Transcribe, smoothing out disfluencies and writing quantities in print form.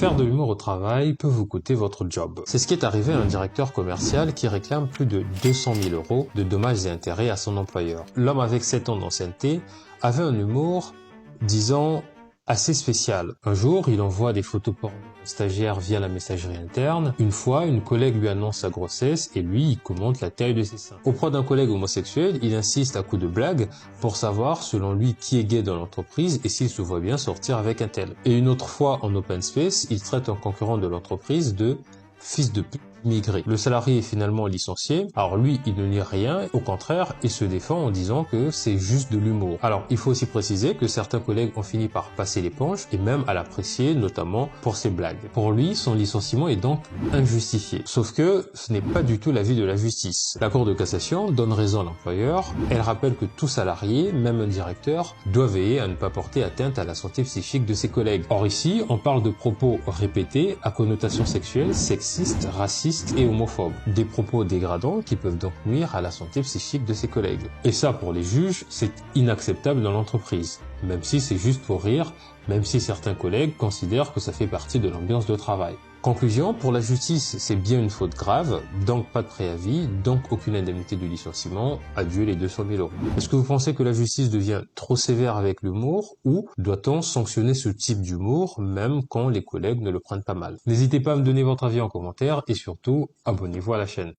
Faire de l'humour au travail peut vous coûter votre job. C'est ce qui est arrivé à un directeur commercial qui réclame plus de 200 000 € de dommages et intérêts à son employeur. L'homme avec 7 ans d'ancienneté avait un humour, disons, assez spécial. Un jour, il envoie des photos porno aux stagiaires via la messagerie interne. Une fois, une collègue lui annonce sa grossesse et lui, il commente la taille de ses seins. Auprès d'un collègue homosexuel, il insiste à coups de blague pour savoir, selon lui, qui est gay dans l'entreprise et s'il se voit bien sortir avec un tel. Et une autre fois, en open space, il traite un concurrent de l'entreprise de fils de pute immigré. Le salarié est finalement licencié. Alors lui, il ne nie rien. Au contraire, il se défend en disant que c'est juste de l'humour. Alors, il faut aussi préciser que certains collègues ont fini par passer l'éponge et même à l'apprécier, notamment pour ses blagues. Pour lui, son licenciement est donc injustifié. Sauf que ce n'est pas du tout l'avis de la justice. La Cour de cassation donne raison à l'employeur. Elle rappelle que tout salarié, même un directeur, doit veiller à ne pas porter atteinte à la santé psychique de ses collègues. Or ici, on parle de propos répétés à connotation sexuelle, sexiste, raciste et homophobe. Des propos dégradants qui peuvent donc nuire à la santé psychique de ses collègues. Et ça, pour les juges, c'est inacceptable dans l'entreprise. Même si c'est juste pour rire, même si certains collègues considèrent que ça fait partie de l'ambiance de travail. Conclusion, pour la justice, c'est bien une faute grave, donc pas de préavis, donc aucune indemnité de licenciement, adieu les 200 000 €. Est-ce que vous pensez que la justice devient trop sévère avec l'humour ou doit-on sanctionner ce type d'humour même quand les collègues ne le prennent pas mal? N'hésitez pas à me donner votre avis en commentaire et surtout, abonnez-vous à la chaîne.